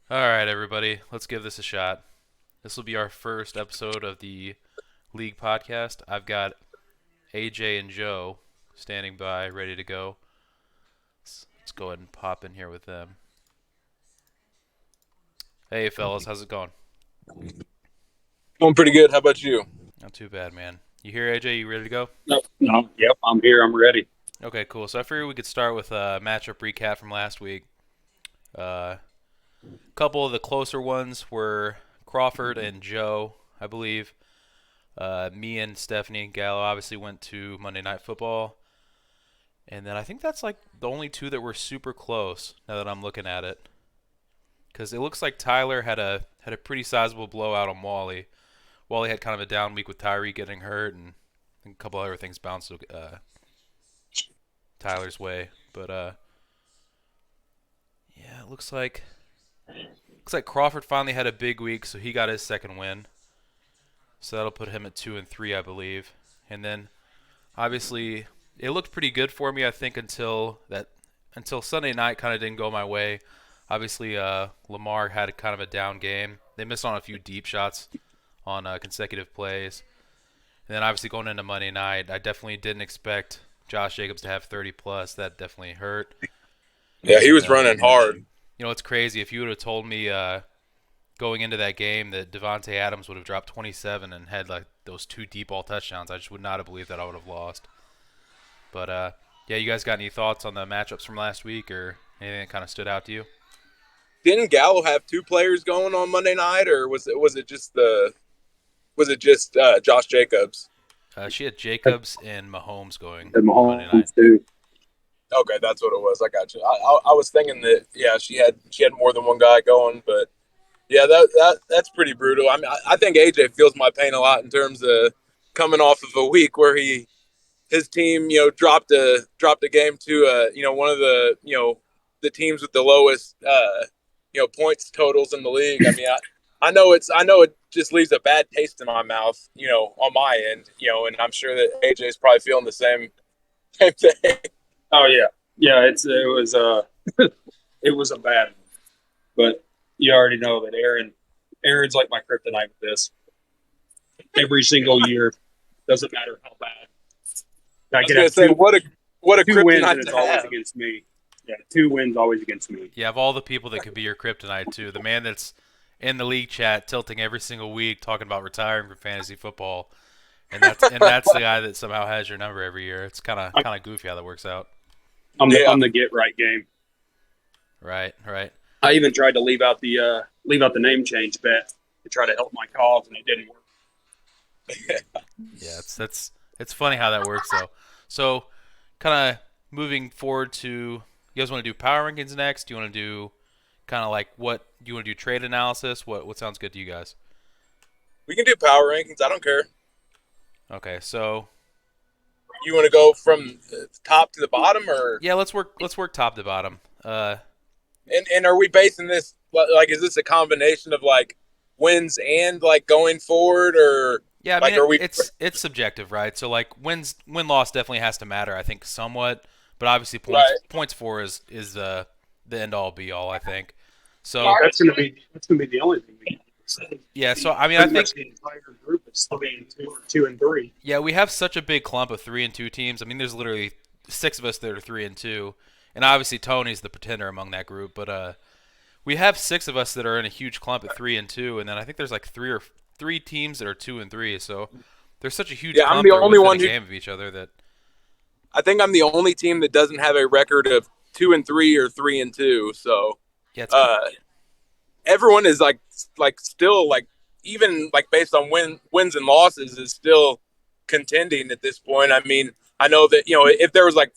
All right, everybody, let's give this a shot. This will be our first episode of the League podcast. I've got AJ and Joe standing by, ready to go. Let's go ahead and pop in here with them. Hey, fellas, how's it going? Going pretty good. How about you? Not too bad, man. You here, AJ? You ready to go? No, no, yep, I'm here. I'm ready. Okay, cool. So I figured we could start with a matchup recap from last week. A couple of the closer ones were Crawford and Joe, I believe. Me and Stephanie Gallo obviously went to Monday Night Football. And then I think that's like the only two that were super close now that I'm looking at it. Because it looks like Tyler had a pretty sizable blowout on Wally. Wally had kind of a down week with Tyree getting hurt, and I think a couple other things bounced Tyler's way. But yeah, it looks like Crawford finally had a big week, so he got his second win. So that'll put him at 2-3, I believe. And then obviously it looked pretty good for me, I think, until Sunday night kind of didn't go my way. Obviously, Lamar had kind of a down game. They missed on a few deep shots on consecutive plays. And then obviously going into Monday night, I definitely didn't expect Josh Jacobs to have 30 plus. That definitely hurt. Yeah, he And was running hard. it's crazy. If you would have told me going into that game that Devontae Adams would have dropped 27 and had like those two deep ball touchdowns, I just would not have believed that I would have lost. But yeah, you guys got any thoughts on the matchups from last week or anything that kind of stood out to you? Didn't Gallo have two players going on Monday night, or was it just Josh Jacobs? She had Jacobs and Mahomes going And Monday night. Mahomes too. Okay, that's what it was. I got you. I was thinking that yeah, she had more than one guy going, but yeah, that's pretty brutal. I mean, I think AJ feels my pain a lot in terms of coming off of a week where his team dropped a game to one of the teams with the lowest points totals in the league. I mean, I know it just leaves a bad taste in my mouth, on my end, and I'm sure that AJ's probably feeling the same thing. Oh yeah, yeah. It was a bad one, but you already know that Aaron's like my kryptonite with this. Every single year, doesn't matter how bad. I I was could gonna have say what a two wins, kryptonite and it's to always have. against me. Yeah, two wins always against me. Yeah, of all the people that could be your kryptonite too, the man that's in the league chat tilting every single week talking about retiring from fantasy football, and that's the guy that somehow has your number every year. It's kind of goofy how that works out. Yeah, I'm the get right game. Right, right. I even tried to leave out the name change bet to try to help my cause, and it didn't work. Yeah, it's funny how that works though. So, kind of moving forward to you guys want to do power rankings next? Do you want to do kind of like what do you want to do trade analysis? What sounds good to you guys? we can do power rankings. I don't care. Okay, so You want to go from the top to the bottom, or yeah, let's work top to bottom. and are we basing this like is this a combination of like wins and like going forward, or Yeah, I mean like are we? it's subjective, right? So like win loss definitely has to matter, I think somewhat, but obviously Right. points for is the end all be all, I think. So That's gonna be the only thing we can do. yeah, so I mean I Pretty think much the entire group is 3-2 or 2-3. yeah we have such a big clump of 3-2 teams. I mean there's literally six of us that are 3-2, and obviously Tony's the pretender among that group, but we have six of us that are in a huge clump at 3-2, and then I think there's like three teams that are 2-3. So there's such a huge Yeah, I'm clump the that are only within a one who game of each other that I think I'm the only team that doesn't have a record of 2-3 or 3-2. So yeah it's uh, everyone is like still like even like based on wins and losses is still contending at this point. I mean, I know that if there was like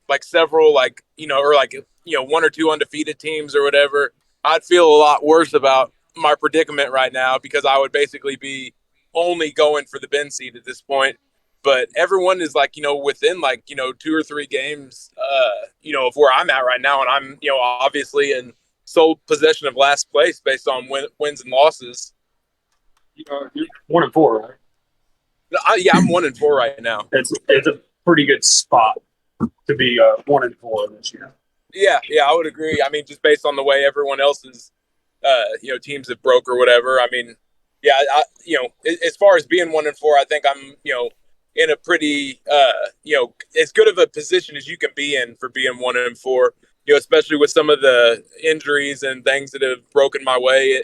like several like or like one or two undefeated teams or whatever, I'd feel a lot worse about my predicament right now because I would basically be only going for the bin seed at this point. But everyone is like within like two or three games of where I'm at right now, and I'm obviously in sole possession of last place based on wins and losses. You're 1-4, right? Yeah, I'm 1-4 right now. It's a pretty good spot to be 1-4 this year. Yeah, I would agree. I mean, just based on the way everyone else is teams that broke or whatever. I mean, yeah, as far as being 1-4, I think I'm in a pretty as good of a position as you can be in for being 1-4. Especially with some of the injuries and things that have broken my way,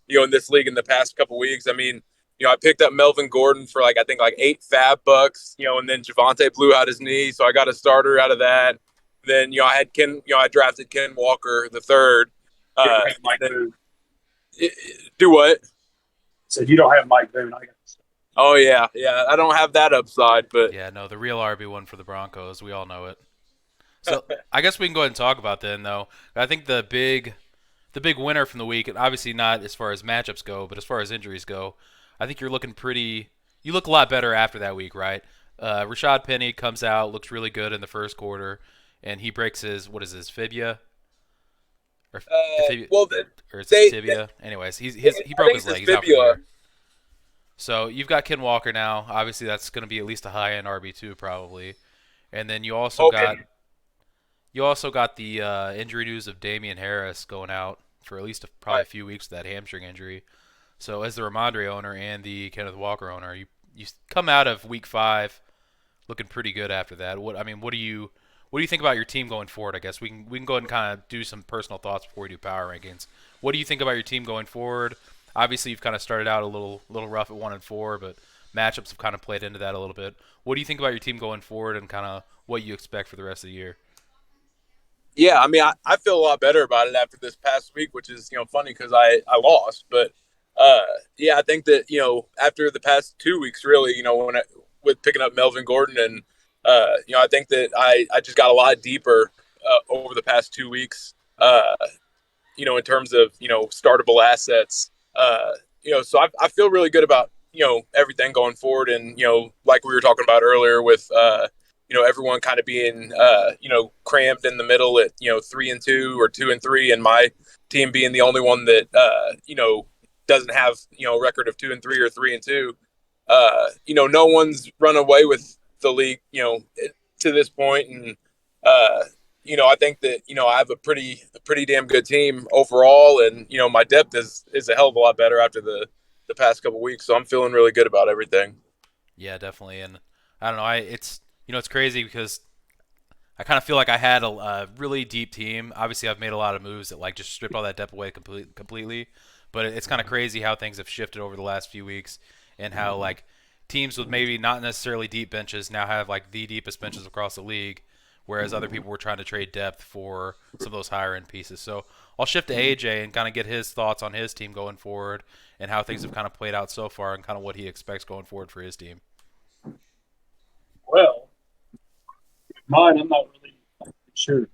in this league in the past couple weeks. I mean, I picked up Melvin Gordon for I think $8 and then Javante blew out his knee, so I got a starter out of that. Then I had I drafted Ken Walker the third. You don't have Mike Boone. Do what? So you don't have Mike Boone. I got. Oh yeah. I don't have that upside, but Yeah, no, the real RB1 for the Broncos. We all know it. So I guess we can go ahead and talk about then, though. I think the big winner from the week, and obviously not as far as matchups go, but as far as injuries go, I think you're looking pretty. You look a lot better after that week, right? Rashad Penny comes out, looks really good in the first quarter, and he breaks his fibia, or fibia, or is it tibia? Anyways, he broke his leg. He's out for the year. So you've got Ken Walker now. Obviously, that's going to be at least a high-end RB2 probably, and then you also got. You also got the injury news of Damian Harris going out for at least probably a few weeks with that hamstring injury. So as the Ramondre owner and the Kenneth Walker owner, you come out of Week 5 looking pretty good after that. What do you think about your team going forward? I guess we can go ahead and kind of do some personal thoughts before we do power rankings. What do you think about your team going forward? Obviously, you've kind of started out a little rough at 1-4, but matchups have kind of played into that a little bit. What do you think about your team going forward and kind of what you expect for the rest of the year? Yeah, I mean, I feel a lot better about it after this past week, which is funny because I lost, but I think that after the past 2 weeks, really, with picking up Melvin Gordon and I think that I just got a lot deeper over the past 2 weeks, in terms of startable assets, so I feel really good about everything going forward, and like we were talking about earlier with everyone kind of being, crammed in the middle at, 3-2 or 2-3, and my team being the only one that, doesn't have, a record of 2-3 or 3-2. No one's run away with the league, to this point. And, I think that, I have a pretty damn good team overall. And, my depth is a hell of a lot better after the past couple weeks. So I'm feeling really good about everything. Yeah, definitely. And I don't know, it's crazy because I kind of feel like I had a really deep team. Obviously, I've made a lot of moves that just stripped all that depth away completely. But it's kind of crazy how things have shifted over the last few weeks, and how teams with maybe not necessarily deep benches now have the deepest benches across the league, whereas other people were trying to trade depth for some of those higher end pieces. So I'll shift to AJ and kind of get his thoughts on his team going forward and how things have kind of played out so far and kind of what he expects going forward for his team. Well, mine, I'm not really sure.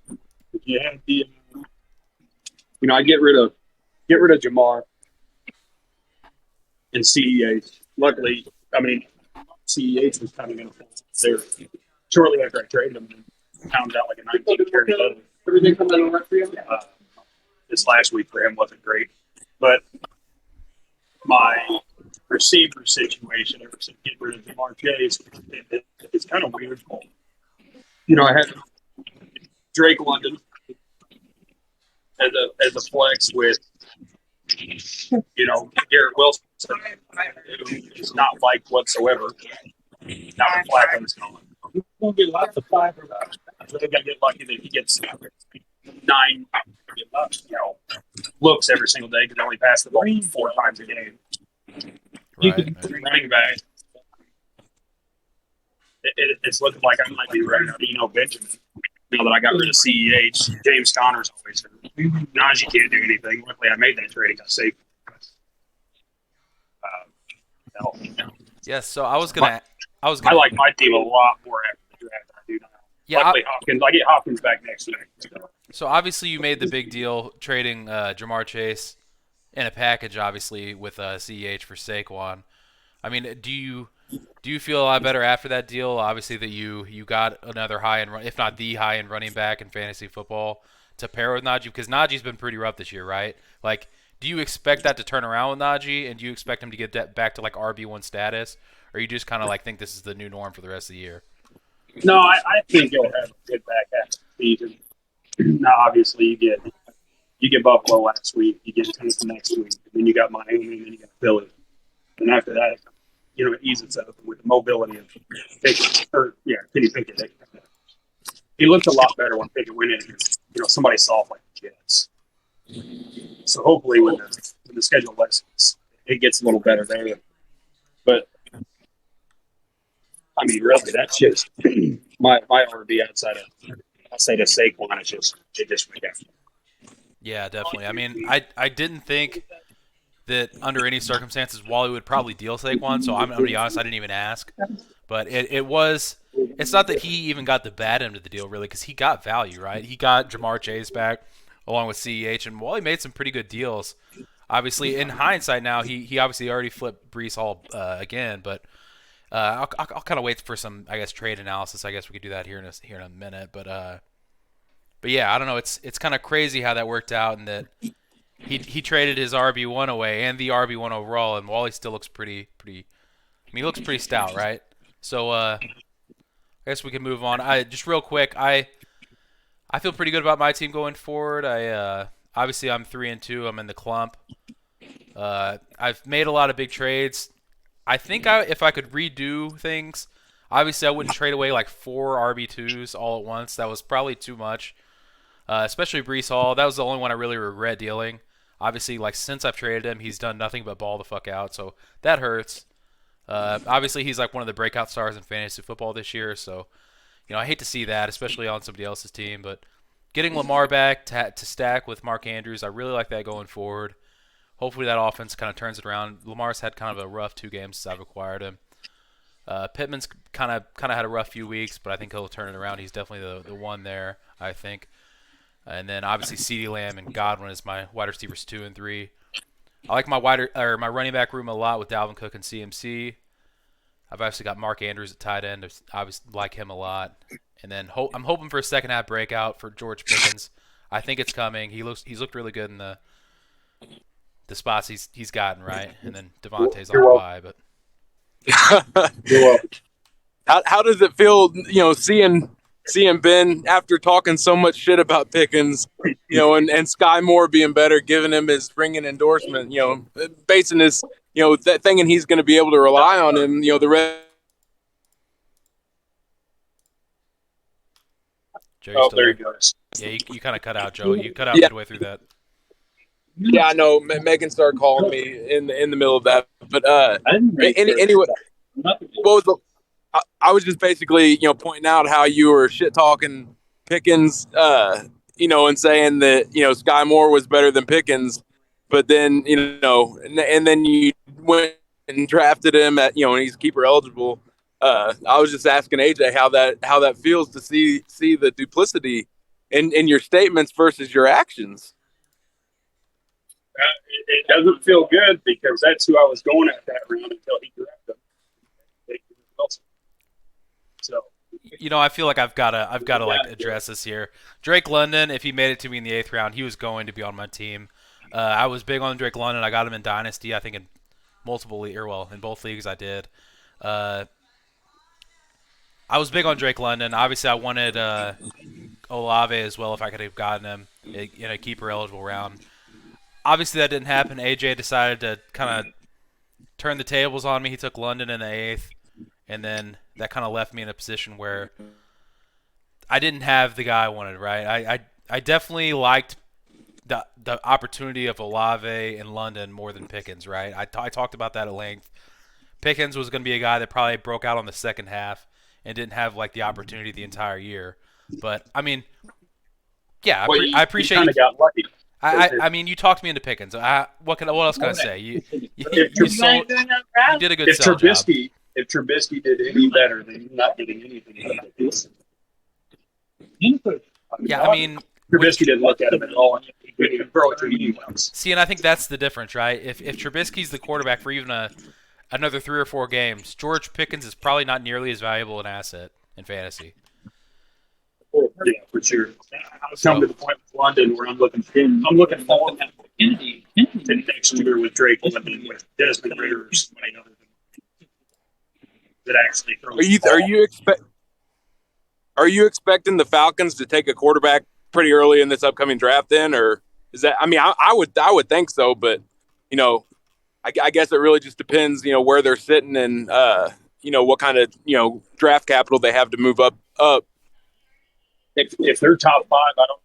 If you had the, I get rid of Jamar and CEH. Luckily, CEH was kind of going to fall there shortly after I traded him and pounded out a 19 carry load. Everything coming out right for you? This last week for him wasn't great, but my receiver situation ever since getting rid of Jamar Chase, it's kind of weird. I had Drake London as a flex with Garrett Wilson, who is not liked whatsoever. Now that Flacco's gone, we'll get lots of fiber. I think I get lucky that he gets 9 looks every single day because I only pass the ball 4 times a game. Right. Running back. It's looking like I might be running out Benjamin. Now that I got rid of CEH, James Conner's always hurt. Najee can't do anything. Luckily, I made that trade and got safe. Yes, so I like my team a lot more after the draft than I do now. Yeah, luckily, I get Hopkins back next year. So obviously, you made the big deal trading Jamar Chase in a package, obviously with CEH for Saquon. I mean, do you feel a lot better after that deal? Obviously, that you got another high-end, if not the high-end running back in fantasy football to pair with Najee, because Najee's been pretty rough this year, right? Do you expect that to turn around with Najee, and do you expect him to get that back to RB1 status, or you just kind of think this is the new norm for the rest of the year? No, I think he'll have a good back half of the season. Now, obviously, you get You get Buffalo last week, you get Tennessee next week, and then you got Miami, and then you got Philly. And after that, it eases up with the mobility of Pickett, Kenny Pickett. He looked a lot better when Pickett went in against, somebody soft like the Jets. So hopefully when the schedule lessens, it gets a little better there. But I mean, really, that's just my RB outside of Saquon. It just went down. Yeah, definitely. I mean, I didn't think that under any circumstances Wally would probably deal Saquon, so I'm going to be honest, I didn't even ask. But it's not that he even got the bad end of the deal, really, because he got value, right? He got Jamar Chase back along with CEH, and Wally made some pretty good deals. Obviously, in hindsight now, he obviously already flipped Brees Hall again, but I'll kind of wait for some, I guess, trade analysis. I guess we could do that here in a minute, but yeah, I don't know. It's kind of crazy how that worked out, and that he traded his RB1 away and the RB1 overall, and Wally still looks pretty. I mean, he looks pretty stout, right? So I guess we can move on. Just real quick, I feel pretty good about my team going forward. Obviously I'm 3-2. I'm in the clump. I've made a lot of big trades. I think if I could redo things, obviously I wouldn't trade away like 4 RB2s all at once. That was probably too much. Especially Brees Hall. That was the only one I really regret dealing. Obviously, like, since I've traded him, he's done nothing but ball the fuck out, so that hurts. Obviously, he's like one of the breakout stars in fantasy football this year, so I hate to see that, especially on somebody else's team. But getting Lamar back to stack with Mark Andrews, I really like that going forward. Hopefully, that offense kind of turns it around. Lamar's had kind of a rough 2 games since I've acquired him. Pittman's kind of had a rough few weeks, but I think he'll turn it around. He's definitely the one there, I think. And then obviously CeeDee Lamb and Godwin is my wide receivers 2 and 3. I like my my running back room a lot with Dalvin Cook and CMC. I've obviously got Mark Andrews at tight end. I obviously like him a lot. And then I'm hoping for a second half breakout for George Pickens. I think it's coming. He's looked really good in the spots he's gotten, right. And then Devontae's on the bye, but how does it feel, seeing Ben after talking so much shit about Pickens, and Sky Moore being better, giving him his ringing endorsement, basing his, that thinking he's going to be able to rely on him, the rest. Joe, there he goes. Yeah, you kind of cut out, Joe. You cut out midway through that. Yeah, I know. Megan started calling me in the middle of that, but anyway, what was I was just basically, pointing out how you were shit talking Pickens, and saying that, Sky Moore was better than Pickens, but then, and then you went and drafted him at, and he's keeper eligible. I was just asking AJ how that feels to see the duplicity in your statements versus your actions. It doesn't feel good because that's who I was going at that round until he grabbed him. So, I feel like I've got to like address this here. Drake London, if he made it to me in the 8th round, he was going to be on my team. I was big on Drake London. I got him in Dynasty. I think in in both leagues I did. I was big on Drake London. Obviously, I wanted Olave as well if I could have gotten him in a keeper eligible round. Obviously, that didn't happen. AJ decided to kind of turn the tables on me. He took London in the 8th, and then that kind of left me in a position where I didn't have the guy I wanted, right? I definitely liked the opportunity of Olave and London more than Pickens, right? I talked about that at length. Pickens was going to be a guy that probably broke out on the second half and didn't have like the opportunity the entire year. But I mean, yeah, I appreciate. You kind of got lucky. I mean, you talked me into Pickens. What else can I say? You did a good sell job. If Trubisky did any better, then you're not getting anything out of this. Yeah, I mean, Trubisky didn't look at him at all. He couldn't even throw it to anyone. See, and I think that's the difference, right? If Trubisky's the quarterback for even another 3 or 4 games, George Pickens is probably not nearly as valuable an asset in fantasy. Yeah, for sure. I was coming to the point with London where I'm looking forward to next year with Drake London, with Desmond Ritter, or somebody other than that actually throws. Are you expecting the Falcons to take a quarterback pretty early in this upcoming draft then, or Is that? I mean, I would think so, but you know, I guess it really just depends, where they're sitting and what kind of draft capital they have to move up. If they're top five, I don't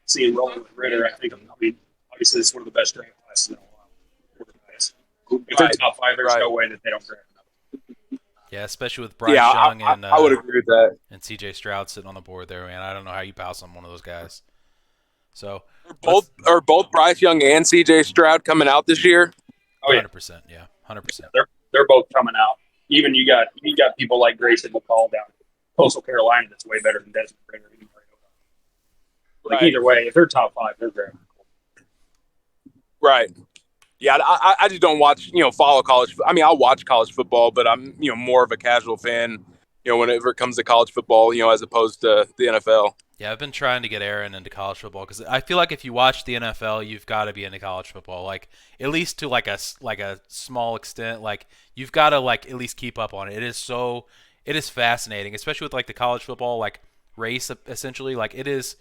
see him rolling with Ritter. I mean, obviously, it's one of the best draft classes in a while. If they're top five, there's no way that they don't draft another. Yeah, especially with Bryce Young and I would agree with that. And C.J. Stroud sitting on the board there, man. I don't know how you pass on one of those guys. So Are both Bryce Young and C.J. Stroud coming out this year? Oh yeah, 100%. Yeah, 100%. They're both coming out. Even you got people like Grayson McCall down in Coastal Carolina that's way better than Desmond Ritter. Like either way, if they're top five, they're drafting. Right. Yeah, I just don't watch, follow college. I mean, I'll watch college football, but I'm, more of a casual fan, whenever it comes to college football, as opposed to the NFL. Yeah, I've been trying to get Aaron into college football because I feel like if you watch the NFL, you've got to be into college football, like at least to like a small extent. Like you've got to like at least keep up on it. It is fascinating, especially with like the college football like race essentially. Like it is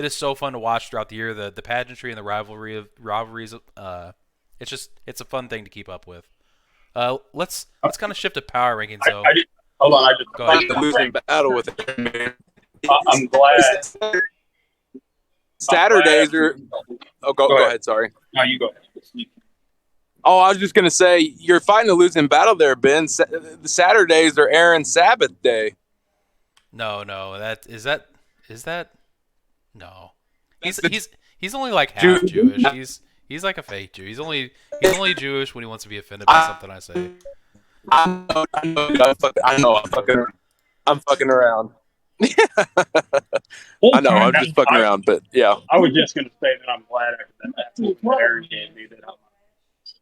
so fun to watch throughout the year. The pageantry and the rivalries. It's a fun thing to keep up with. Let's kind of shift to power rankings though. Hold on, Go ahead. The losing battle with it, man. I'm glad. Saturdays are. Oh, go ahead. Sorry. No, you go ahead. Oh, I was just gonna say you're fighting a losing battle there, Ben. The Saturdays are Aaron's Sabbath day. No, is that no. He's only like half Jewish. He's like a fake Jew. He's only Jewish when he wants to be offended by something I say. I know. I'm fucking around. I know. I'm just fucking around, but yeah. I was just going to say that I'm glad after that Aaron gave me that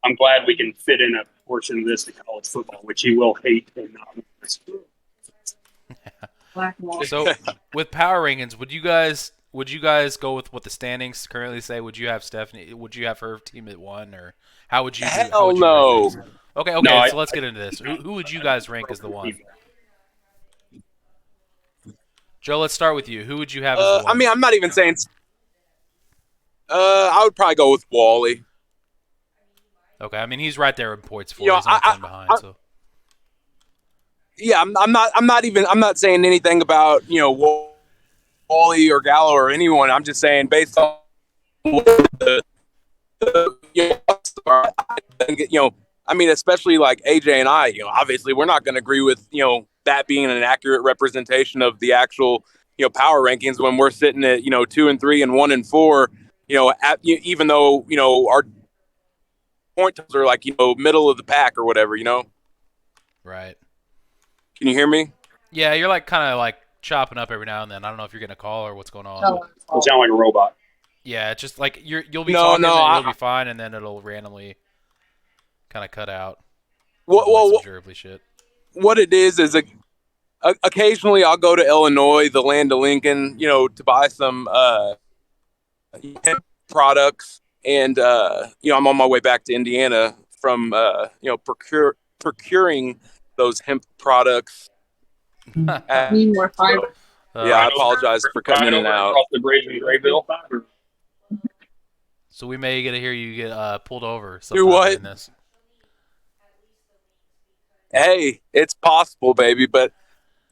I'm glad we can fit in a portion of this to college football, which he will hate and not. So with power rankings, would you guys go with what the standings currently say? Would you have Stephanie? Would you have her team at 1, or how would you? Hell no. Okay. No, so let's get into this. Who would you guys rank as the 1? Joe, let's start with you. Who would you have as the 1? I mean, I'm not even saying. I would probably go with Wally. Okay, I mean he's right there in points for. He's only 10 behind. So. Yeah, I'm not saying anything about Wally or Gallo or anyone. I'm just saying based on I mean, especially like AJ and I, obviously we're not going to agree with, that being an accurate representation of the actual, power rankings when we're sitting at, 2 and 3 and 1 and 4, even though, our point totals are like, middle of the pack or whatever, Right. Can you hear me? Yeah, you're like kind of like chopping up every now and then. I don't know if you're getting a call or what's going on. You sound like a robot. Yeah, it's just like you'll be talking and you'll be fine, and then it'll randomly kind of cut out. Shit. What it is occasionally I'll go to Illinois, the land of Lincoln, to buy some hemp products, and I'm on my way back to Indiana from procuring those hemp products. Need more fiber. I apologize for cutting in and out. Off the bridge in Grayville. So we may get to hear you get pulled over. Do what? In this. Hey, it's possible, baby. But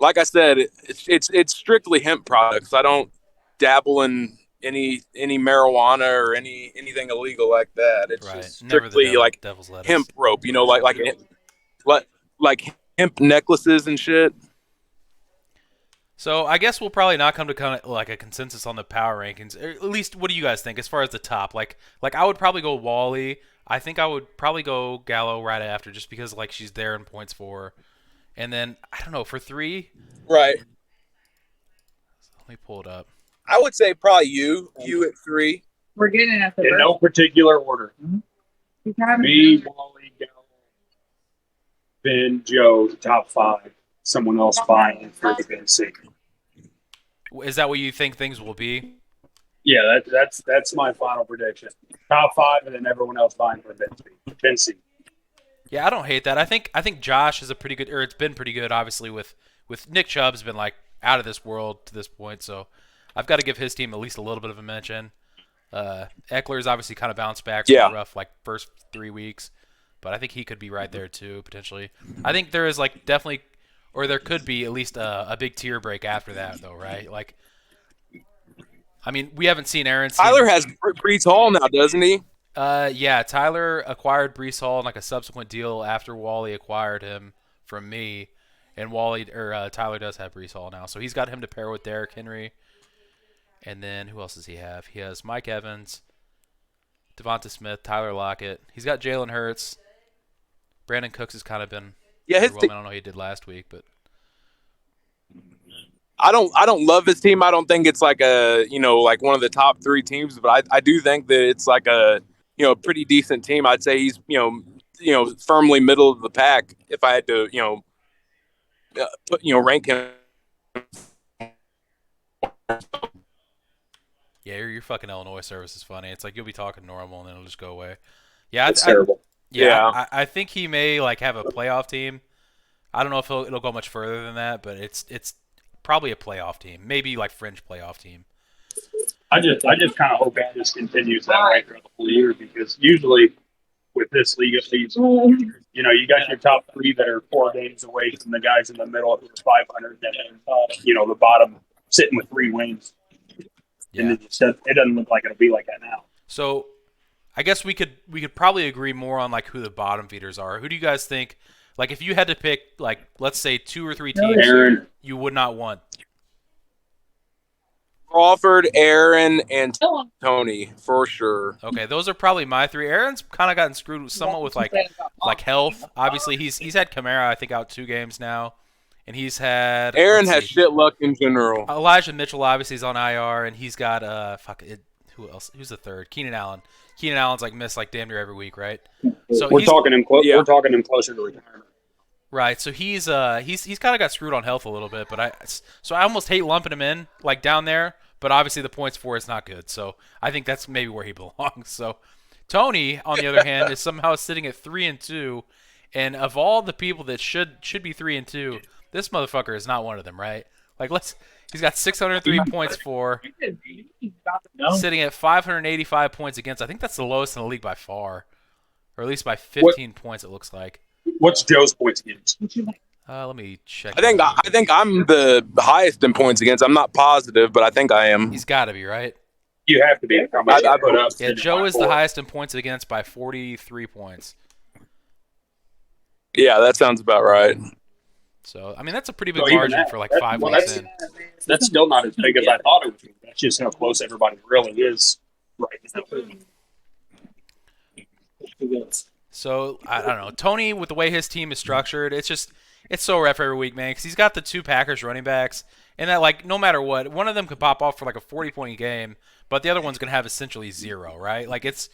like I said, it's strictly hemp products. I don't dabble in any marijuana or anything illegal like that. It's just strictly like hemp rope. Like hemp necklaces and shit. So I guess we'll probably not come to kind of like a consensus on the power rankings. Or at least, what do you guys think as far as the top? Like I would probably go Wally. I think I would probably go Gallo right after, just because like she's there in points for. And then I don't know for 3. Right. Let me pull it up. I would say probably you at 3. We're getting at the in no particular order. Mm-hmm. Me, Wally, Gallo, Ben, Joe, top 5. Someone else buying in for the Ben C. Is that what you think things will be? Yeah, that's my final prediction. Top 5, and then everyone else buying for Ben C. Yeah, I don't hate that. I think Josh is a pretty good, or it's been pretty good. Obviously, with Nick Chubb's been like out of this world to this point, so I've got to give his team at least a little bit of a mention. Eckler's obviously kind of bounced back from a rough first 3 weeks, but I think he could be right there too potentially. I think there is definitely, or there could be at least a big tier break after that though, right? I mean, we haven't seen Aaron. Tyler has Brees Hall now, doesn't he? Yeah, Tyler acquired Brees Hall in a subsequent deal after Wally acquired him from me, and Tyler does have Brees Hall now, so he's got him to pair with Derrick Henry. And then who else does he have? He has Mike Evans, Devonta Smith, Tyler Lockett. He's got Jalen Hurts. Brandon Cooks has kind of been I don't know how he did last week, but I don't love his team. I don't think it's one of the top 3 teams, but I do think that it's a pretty decent team. I'd say he's firmly middle of the pack if I had to rank him. Yeah, your fucking Illinois service is funny. It's you'll be talking normal and then it'll just go away. Yeah, it's terrible. I think he may have a playoff team. I don't know if it'll go much further than that, but it's probably a playoff team, maybe fringe playoff team. I just kind of hope that this continues that way throughout the whole year, because usually with this league at least, you got your top 3 that are 4 games away from the guys in the middle who are 500, and then the bottom sitting with 3 wins. Yeah. And it doesn't look like it'll be like that now. So, I guess we could probably agree more on who the bottom feeders are. Who do you guys think? If you had to pick, let's say 2 or 3 teams you would not want. Crawford, Aaron, and Tony for sure. Okay, those are probably my 3. Aaron's kind of gotten screwed somewhat with health. Obviously, he's had Kamara I think out 2 games now, and he's had Aaron has shit luck in general. Elijah Mitchell obviously is on IR, and he's got who else? Who's the third? Keenan Allen. Keenan Allen's missed damn near every week, right? So we're talking him we're talking him closer to retirement. Right, so he's kind of got screwed on health a little bit, but I almost hate lumping him in down there, but obviously the points for it's not good, so I think that's maybe where he belongs. So Tony, on the other hand, is somehow sitting at 3-2, and of all the people that should be 3-2, this motherfucker is not one of them, right? He's got 603 points for, sitting at 585 points against. I think that's the lowest in the league by far, or at least by 15 points it looks like. What's Joe's points against? Let me check. I think I'm the highest in points against. I'm not positive, but I think I am. He's got to be, right? You have to be. I put up. Yeah, Joe is the highest in points against by 43 points. Yeah, that sounds about right. So, I mean, that's a pretty big margin for 5 weeks in. That's still not as big as I thought it would be. That's just how close everybody really is right now. So, I don't know. Tony, with the way his team is structured, it's so rough every week, man, because he's got the 2 Packers running backs, and that, no matter what, one of them could pop off for a 40-point game, but the other one's going to have essentially 0, right? It's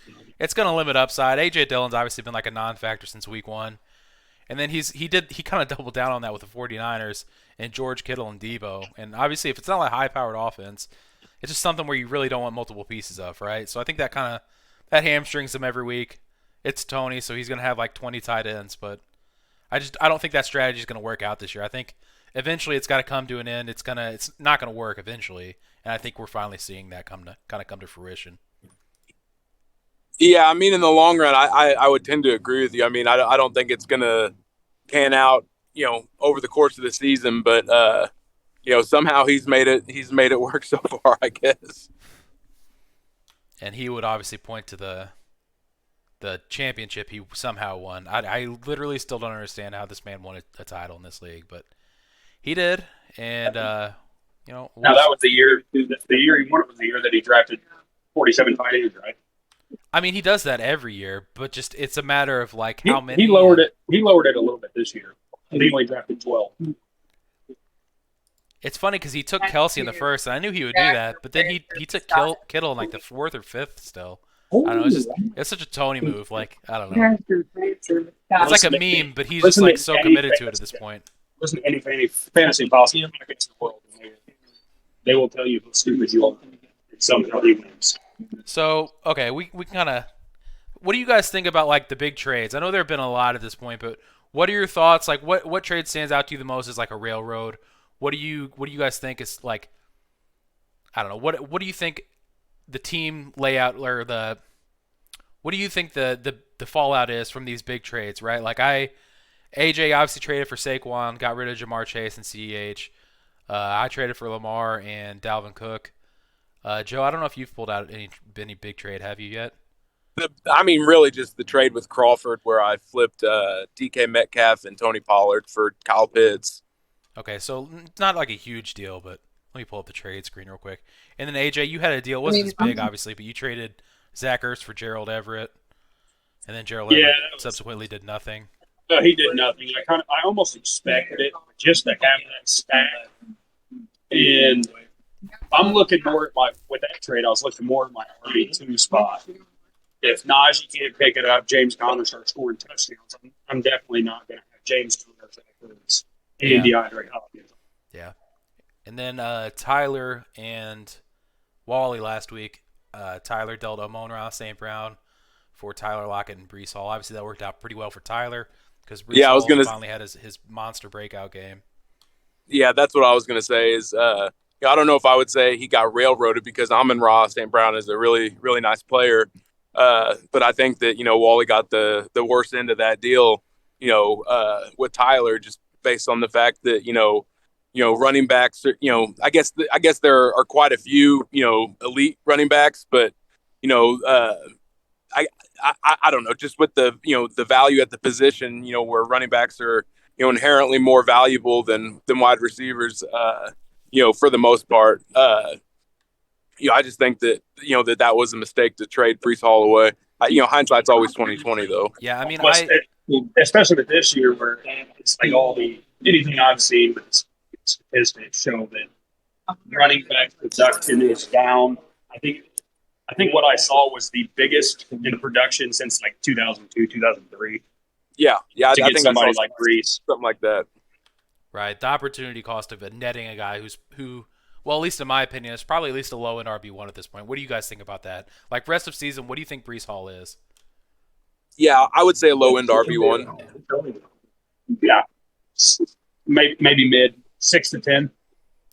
going to limit upside. A.J. Dillon's obviously been a non-factor since week 1. And then he kind of doubled down on that with the 49ers and George Kittle and Debo. And obviously, if it's not a high-powered offense, it's just something where you really don't want multiple pieces of, right? So I think that hamstrings him every week. It's Tony, so he's going to have 20 tight ends. But I don't think that strategy is going to work out this year. I think eventually it's got to come to an end. It's not going to work eventually. And I think we're finally seeing that come to fruition. Yeah, I mean, in the long run, I would tend to agree with you. I mean, I don't think it's going to pan out, over the course of the season, but somehow he's made it work so far, I guess. And he would obviously point to the championship he somehow won. I literally still don't understand how this man won a title in this league, but he did. And now that was the year. The year he won it was the year that he drafted 47 tight ends, right? I mean, he does that every year, but just it's a matter of how many. He lowered it. He lowered it a little bit this year. He only drafted 12. It's funny because he took Kelsey in the first, and I knew he would do that, but then he took Kittle in the 4th or 5th still. I don't know. It's such a Tony move. I don't know. It's like a meme, but he's just so committed to it at this point. Listen to any fantasy policy against the world. They will tell you how stupid you are. Somehow he wins. So, okay, we kind of – what do you guys think about, the big trades? I know there have been a lot at this point, but what are your thoughts? What trade stands out to you the most as, a railroad? What do you guys think is, I don't know, what do you think the team layout or what do you think the fallout is from these big trades, right? Like AJ obviously traded for Saquon, got rid of Jamar Chase and CEH. I traded for Lamar and Dalvin Cook. Joe, I don't know if you've pulled out any big trade, have you yet? I mean, really, just the trade with Crawford, where I flipped DK Metcalf and Tony Pollard for Kyle Pitts. Okay, so it's not like a huge deal, but let me pull up the trade screen real quick. And then AJ, you had a deal. It wasn't as big, obviously, but you traded Zach Ertz for Gerald Everett, and then Gerald Everett subsequently did nothing. No, he did nothing. I almost expected it just to have that stack. And I'm looking more at with that trade. I was looking more at my RB2 spot. If Najee can't pick it up, James Conner starts scoring touchdowns. I'm definitely not going to have James Conner and DeAndre Hopkins. Yeah. And then Tyler and Wally last week. Tyler dealt Amon-Ra St. Brown for Tyler Lockett and Breece Hall. Obviously, that worked out pretty well for Tyler because Breece Hall finally had his monster breakout game. Yeah, that's what I was going to say is I don't know if I would say he got railroaded because Amon-Ra St. Brown is a really, really nice player. But I think that, Wally got the worst end of that deal, with Tyler, just based on the fact that, running backs, I guess there are quite a few, elite running backs, but, I don't know, just with the, the value at the position, where running backs are, inherently more valuable than wide receivers, for the most part. I just think that that was a mistake to trade Breece Hall away. Hindsight's always 20/20, though. Yeah, I mean, especially with this year, where it's like anything I've seen with statistics show that running back production is down. I think what I saw was the biggest in production since like 2002, 2003. Yeah, I think somebody I saw like Breece, something like that. Right, the opportunity cost of netting a guy who. Well, at least in my opinion, it's probably at least a low-end RB1 at this point. What do you guys think about that? Like, rest of season, what do you think Breece Hall is? Yeah, I would say a low-end RB1. Yeah. Maybe mid, 6 to 10.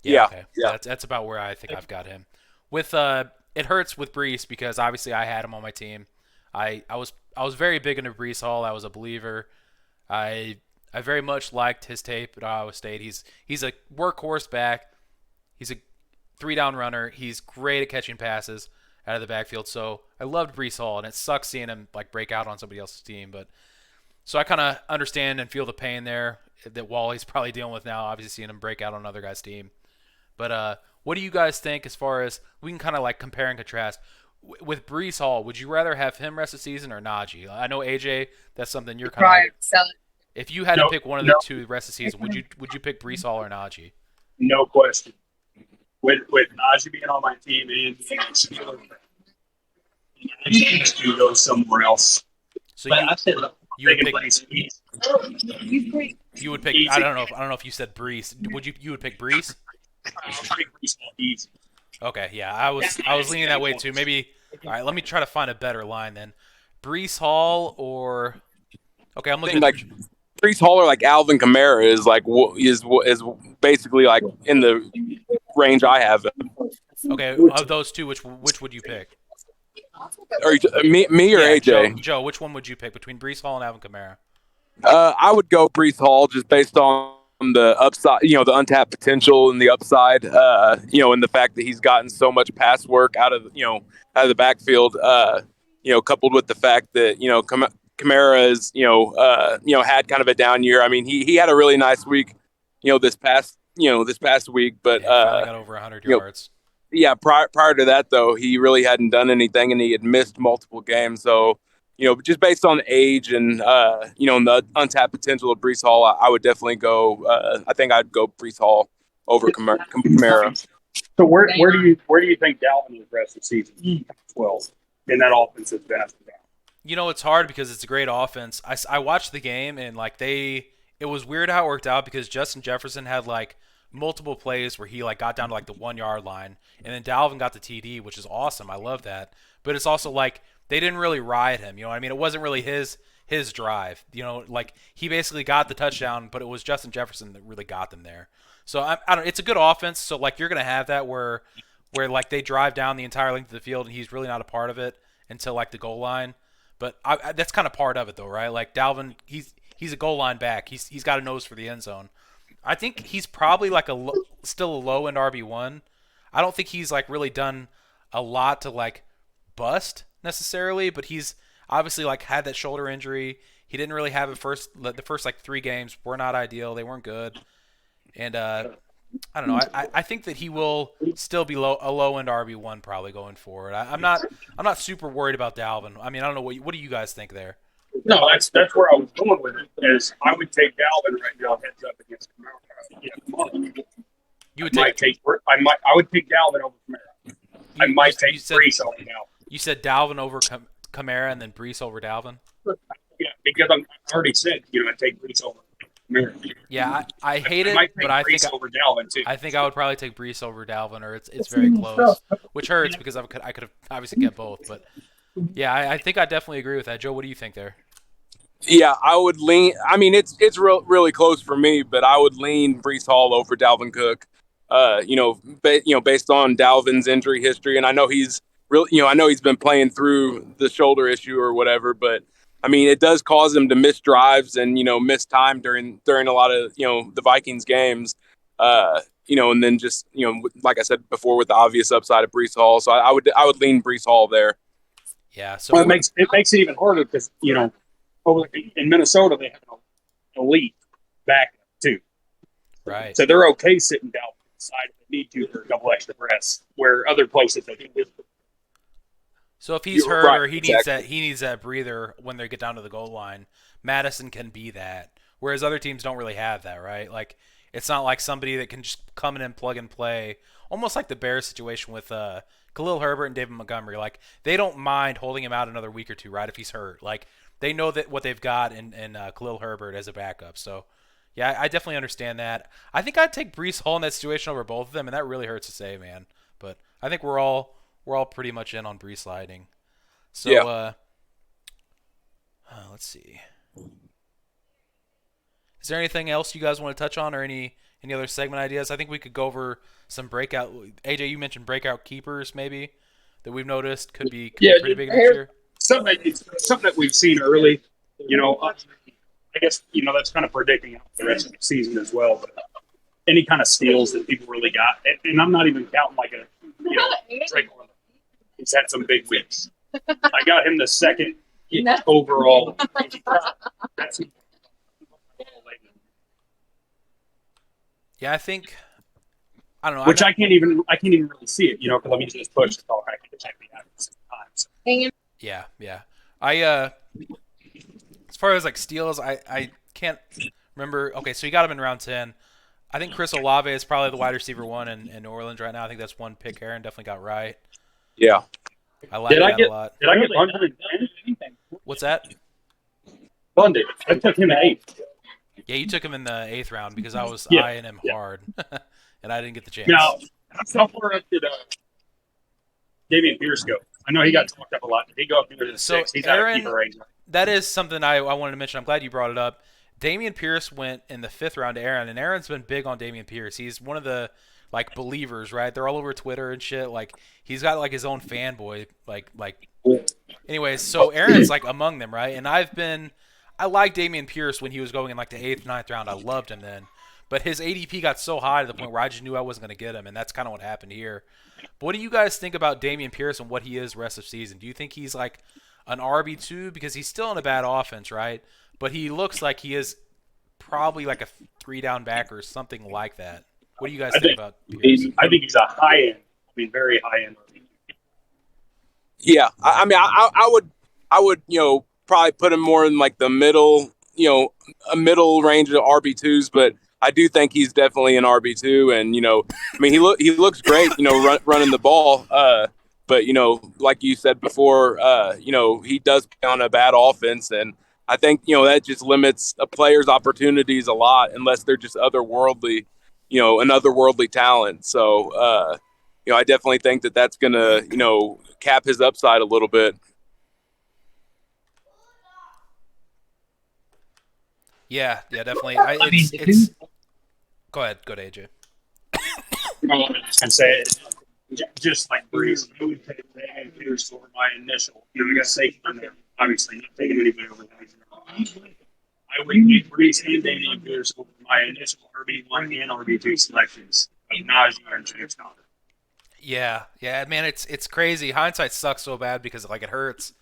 Yeah. Okay. Yeah. That's about where I think I've got him. With it hurts with Breece because obviously I had him on my team. I was very big into Breece Hall. I was a believer. I very much liked his tape at Iowa State. He's a workhorse back. He's a 3-down runner. He's great at catching passes out of the backfield. So I loved Breece Hall, and it sucks seeing him like break out on somebody else's team. But so I kind of understand and feel the pain there that Wally's probably dealing with now. Obviously, seeing him break out on another guy's team. But what do you guys think as far as we can kind of like compare and contrast with Breece Hall? Would you rather have him rest of the season or Najee? I know AJ, that's something you're kind of. If you had to pick one of the two rest of the season, would you pick Breece Hall or Najee? No question. With Najee being on my team and to go somewhere else. So you would pick. I don't know if you said Breece. You would pick Breece? Okay, yeah, I was leaning that way too. Maybe. All right, let me try to find a better line then. Breece Hall or okay, I'm looking at like Breece Hall or like Alvin Kamara is basically like in the range I have. Okay, of those two, which would you pick? Or me or AJ? Joe, which one would you pick between Breece Hall and Alvin Kamara? I would go Breece Hall just based on the upside, the untapped potential and the upside, and the fact that he's gotten so much pass work out of the backfield, coupled with the fact that Kamara is had kind of a down year. I mean, he had a really nice week, this past week, but got over 100 yards. Yeah, prior to that though, he really hadn't done anything, and he had missed multiple games. So, just based on age and the untapped potential of Breece Hall, I would definitely go. I think I'd go Breece Hall over Kamara. So where do you think Dalvin is the rest of the season? 12 in that offensive best. It's hard because it's a great offense. I watched the game and it was weird how it worked out because Justin Jefferson had like multiple plays where he like got down to like the 1 yard line, and then Dalvin got the TD, which is awesome. I love that. But it's also like they didn't really ride him. You know what I mean? It wasn't really his drive. Like he basically got the touchdown, but it was Justin Jefferson that really got them there. So I don't. It's a good offense. So like you're gonna have that where where like they drive down the entire length of the field and he's really not a part of it until like the goal line. But that's kind of part of it though, right? Like Dalvin, he's a goal line back. He's got a nose for the end zone. I think he's probably like still a low end RB1. I don't think he's like really done a lot to like bust necessarily, but he's obviously like had that shoulder injury. He didn't really have the first like 3 games were not ideal. They weren't good. And I don't know. I think that he will still be a low end RB1 probably going forward. I'm not super worried about Dalvin. I mean, I don't know what do you guys think there? No, that's where I was going with it. Is I would take Dalvin right now heads up against Kamara. Yeah, come on. You would I would take Dalvin over Kamara. I might take Brees over Dalvin. You said Dalvin over Kamara and then Brees over Dalvin? Yeah, because I already said, I take Brees over Kamara. Yeah, I hate it, but I think over Dalvin too. I think I would probably take Brees over Dalvin, or it's very close, which hurts because I could have obviously get both. But yeah, I think I definitely agree with that. Joe, what do you think there? Yeah, I would lean. I mean, it's really close for me, but I would lean Brees Hall over Dalvin Cook. Based on Dalvin's injury history, and I know he's I know he's been playing through the shoulder issue or whatever, but I mean, it does cause him to miss drives and miss time during a lot of the Vikings games. And then just like I said before, with the obvious upside of Brees Hall, so I would lean Brees Hall there. Yeah, so well, it makes it even harder because over in Minnesota they have an elite backup too, right? So they're okay sitting down on the side if they need to for a couple extra rests, where other places they can do. So if he's hurt or he needs that breather when they get down to the goal line, Madison can be that. Whereas other teams don't really have that, right? Like it's not like somebody that can just come in and plug and play. Almost like the Bears situation with Khalil Herbert and David Montgomery. Like they don't mind holding him out another week or two, right? If he's hurt, like they know that what they've got in Khalil Herbert as a backup. So yeah, I definitely understand that. I think I'd take Brees Hall in that situation over both of them, and that really hurts to say, man. But I think we're all pretty much in on Brees sliding. So, yeah. Let's see. Is there anything else you guys want to touch on, or any other segment ideas? I think we could go over some breakout. AJ, you mentioned breakout keepers, maybe that we've noticed could be pretty big next year. Something that we've seen early. I guess that's kind of predicting out the rest of the season as well. But any kind of steals that people really got, and I'm not even counting like a Drake. He's had some big weeks. I got him the second overall. Yeah, I don't know. Which I can't even really see it, because I'm using this push to talk. I can check me out at the same time. So. Yeah. I as far as like steals, I can't remember. Okay, so you got him in round 10. I think Chris Olave is probably the wide receiver 1 in New Orleans right now. I think that's one pick Aaron definitely got right. Yeah. I like that a lot. Did I get 110? What's that? Funded. I took him at 8. Yeah, you took him in the 8th round because I was eyeing him hard, and I didn't get the chance. Now, how far up did Dameon Pierce go? I know he got talked up a lot. Did he go up into the 6? He's Aaron, out of keeper range. That is something I wanted to mention. I'm glad you brought it up. Dameon Pierce went in the 5th round to Aaron, and Aaron's been big on Dameon Pierce. He's one of the believers, right? They're all over Twitter and shit. Like he's got his own fanboy. Anyways, so Aaron's among them, right? And I liked Dameon Pierce when he was going in the 8th, 9th round. I loved him then. But his ADP got so high to the point where I just knew I wasn't going to get him, and that's kind of what happened here. But what do you guys think about Dameon Pierce and what he is rest of season? Do you think he's an RB2 because he's still in a bad offense, right? But he looks like he is probably a 3-down back or something like that. What do you guys think about Pierce? I think he's a high end. Very high end. Yeah, I mean, I would probably put him more in the middle, a middle range of RB2s, but I do think he's definitely an RB2, and I mean, he looks great, running the ball, but like you said before, he does play on a bad offense, and I think that just limits a player's opportunities a lot unless they're just otherworldly, an otherworldly talent. So I definitely think that's gonna cap his upside a little bit. Yeah, definitely. Go ahead, AJ. I was just gonna say just like Breeze, I would take Damian Pierce over my initial. We got safety in there. Obviously, not taking anybody over that. I would take Breeze and Damian Pierce over my initial RB1 and RB2 selections of Najee and James Conner. Yeah, man, it's crazy. Hindsight sucks so bad because like it hurts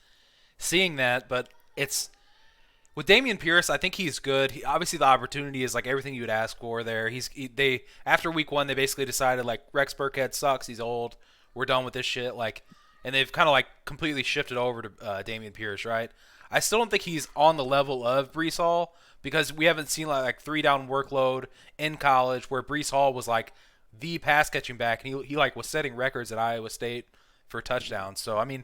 seeing that, but it's with Damian Pierce. I think he's good. Obviously, the opportunity is like everything you would ask for there. They after week 1, they basically decided like Rex Burkhead sucks. He's old. We're done with this shit. Like, and they've kind of like completely shifted over to Damian Pierce, right? I still don't think he's on the level of Brees Hall because we haven't seen like 3-down workload in college where Brees Hall was like the pass catching back, and he like was setting records at Iowa State for touchdowns. So I mean,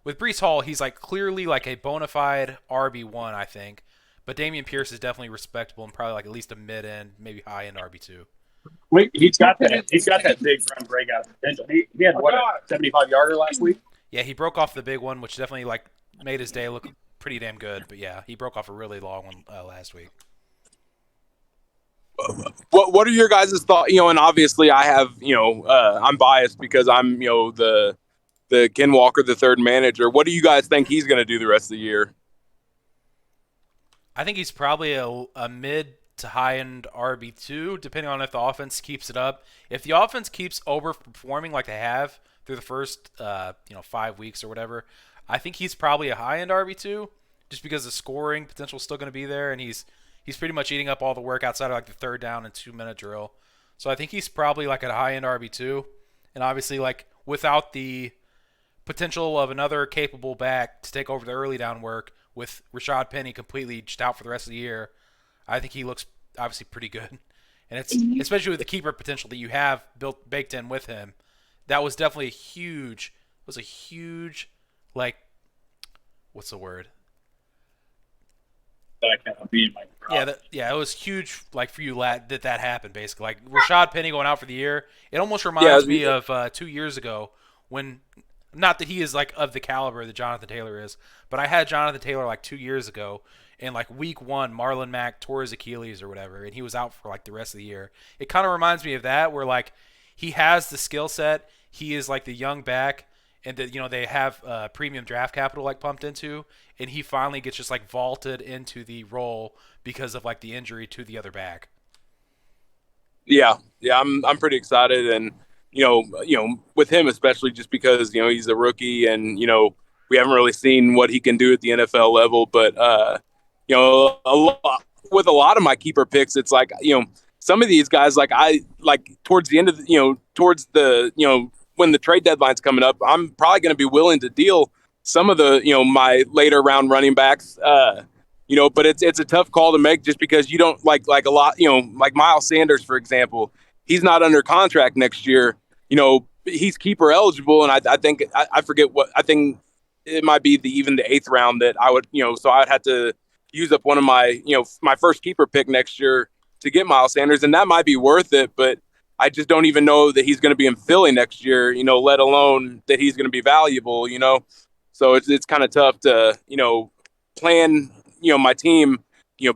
with Brees Hall, he's like clearly like a bona fide RB1, I think. But Damian Pierce is definitely respectable and probably like at least a mid end, maybe high end RB2. Wait, he's got that big run breakout potential. He had what, a 75-yarder last week? Yeah, he broke off the big one, which definitely like made his day look pretty damn good. But yeah, he broke off a really long one last week. What are your guys' thoughts? And obviously I have, I'm biased because I'm, the Ken Walker, the third manager. What do you guys think he's going to do the rest of the year? I think he's probably a mid to high end RB2, depending on if the offense keeps it up. If the offense keeps overperforming like they have through the first 5 weeks or whatever, I think he's probably a high end RB2, just because the scoring potential is still going to be there, and he's pretty much eating up all the work outside of like the 3rd down and 2-minute drill. So I think he's probably like a high end RB2, and obviously like without the potential of another capable back to take over the early down work with Rashad Penny completely just out for the rest of the year, I think he looks obviously pretty good. And it's especially with the keeper potential that you have baked in with him. That was definitely a huge like, what's the word? That cannot be in my crowd. It was huge, like for you, that happened basically. Like Rashad Penny going out for the year, it almost reminds me of 2 years ago when, not that he is like of the caliber that Jonathan Taylor is, but I had Jonathan Taylor like 2 years ago, and like week 1, Marlon Mack tore his Achilles or whatever, and he was out for like the rest of the year. It kind of reminds me of that, where like he has the skill set, he is like the young back, and that they have premium draft capital like pumped into, and he finally gets just like vaulted into the role because of like the injury to the other back. Yeah, I'm pretty excited, and with him especially just because he's a rookie, and we haven't really seen what he can do at the NFL level, but with a lot of my keeper picks, it's like some of these guys, like I like towards the end of when the trade deadline's coming up, I'm probably going to be willing to deal some of the my later round running backs, but it's a tough call to make just because you don't like a lot, like Miles Sanders, for example, he's not under contract next year. He's keeper eligible, and I think I forget what, I think it might be even the 8th round that I would, so I'd have to use up one of my, my first keeper pick next year to get Miles Sanders, and that might be worth it, but I just don't even know that he's going to be in Philly next year, let alone that he's going to be valuable, So it's kind of tough to, plan, my team,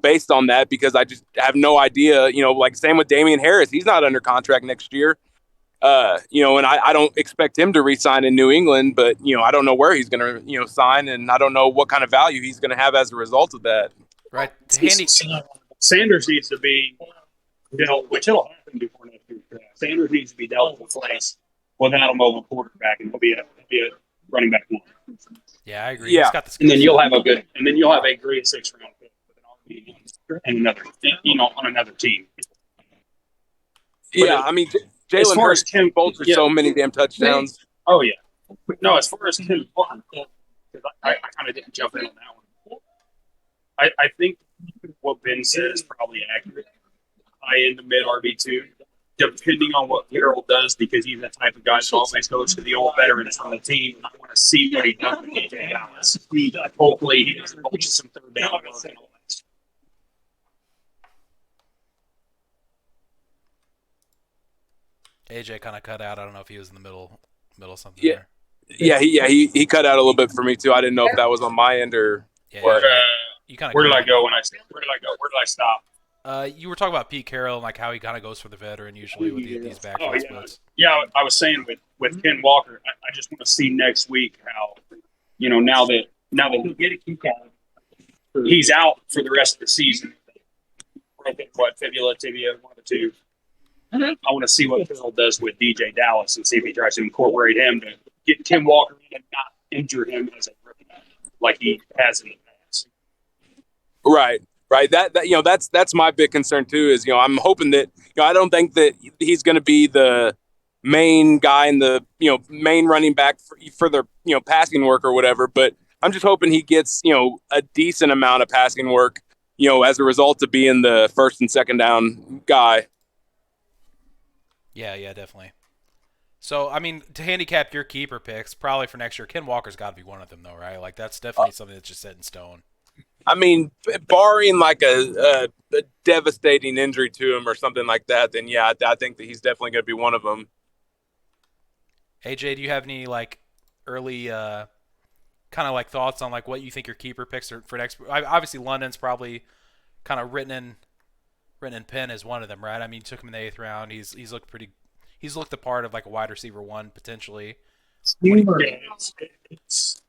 based on that, because I just have no idea, like same with Damian Harris. He's not under contract next year. And I don't expect him to re-sign in New England, but, I don't know where he's going to, sign, and I don't know what kind of value he's going to have as a result of that. Right. Sanders needs to be dealt, which it'll happen before next year. Sanders needs to be dealt with place without a mobile quarterback, and he'll be a running back one. Yeah, I agree. Yeah. He's got the and then you'll have a great 6th round pick with an RB and another, on another team. Yeah, I mean, Jalen Hurts bolted so many damn touchdowns. Oh yeah, no. As far as Tim Parker, because I kind of didn't jump in on that one. I think what Ben said is probably accurate. High end to mid RB2, depending on what Harold does, because he's the type of guy that always goes to the old veterans on the team. And I want to see what he does with AJ Dallas. Hopefully, he doesn't push some 3rd down work and all that stuff. AJ kind of cut out. I don't know if he was in the middle of something. Yeah. There. He cut out a little bit for me too. I didn't know if that was on my end or. Yeah, Where you kind of. Where did I go when I? Where did I go? Where did I stop? You were talking about Pete Carroll and like how he kind of goes for the veteran usually with these Oh backfield yeah, splits. yeah. I was saying with Ken Walker, I just want to see next week how now that he's out for the rest of the season. I think fibula, tibia, one of the two. Mhm. I want to see what Phil does with DJ Dallas and see if he tries to incorporate him to get Ken Walker in and not injure him as a rookie like he has in the past. Right. Right. That's my big concern too. Is I'm hoping that I don't think that he's going to be the main guy in the main running back for the passing work or whatever. But I'm just hoping he gets a decent amount of passing work as a result of being the first and second down guy. Yeah, definitely. So, I mean, to handicap your keeper picks, probably for next year, Ken Walker's got to be one of them, though, right? Like, that's definitely something that's just set in stone. I mean, barring like a devastating injury to him or something like that, then yeah, I think that he's definitely going to be one of them. AJ, do you have any like early kind of like thoughts on like what you think your keeper picks are for next? Obviously, London's probably kind of written in pen as one of them, right? I mean, you took him in the 8th round. He's looked pretty. He's looked the part of like a wide receiver 1 potentially. Yeah, it's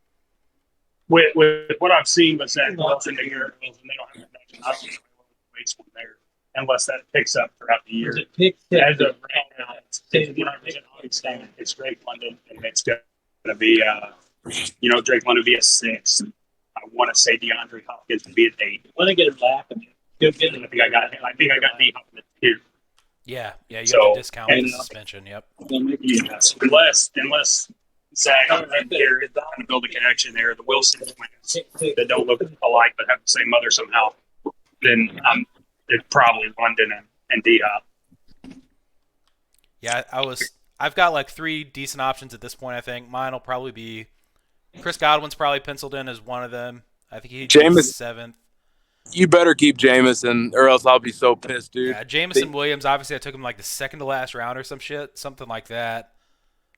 with what I've seen with Zach Wilson and Garrett Wilson, they don't have production. I don't think they'll waste one there unless that picks up throughout the year. As of right now, it's 100% it's Drake London, and it's going to be Drake London be a 6. I want to say DeAndre Hopkins would be an 8. When I get him back, I think I got D Hopkins at 2. Yeah, you have So, to discount the suspension. Yep. Yes, unless Zach and Garrett trying to build a connection there, the Wilson twins that don't look alike but have the same mother somehow, then it's probably London and D Hop. Yeah, I've got like 3 decent options at this point. I think mine will probably be Chris Godwin's probably penciled in as one of them. I think he'd be Jameis- 7th. You better keep Jameson, or else I'll be so pissed, dude. Yeah, Jameson Williams. Obviously, I took him like the 2nd to last round or some shit, something like that.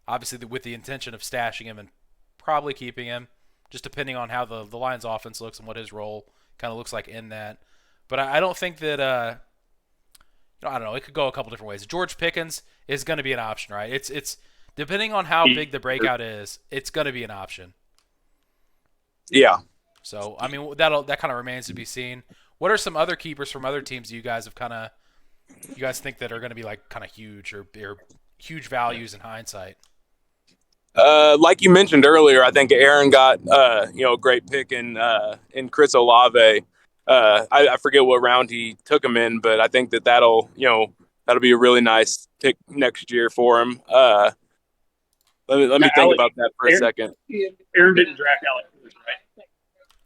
Obviously, with the intention of stashing him and probably keeping him, just depending on how the Lions' offense looks and what his role kind of looks like in that. But I don't think that I don't know. It could go a couple different ways. George Pickens is going to be an option, right? It's depending on how big the breakout is, it's going to be an option. Yeah. So I mean that kind of remains to be seen. What are some other keepers from other teams you guys think that are going to be like kind of huge or huge values in hindsight? Like you mentioned earlier, I think Aaron got a great pick in Chris Olave. I forget what round he took him in, but I think that'll be a really nice pick next year for him. Let me think about that for a second. Aaron didn't draft Alec Pierce, right?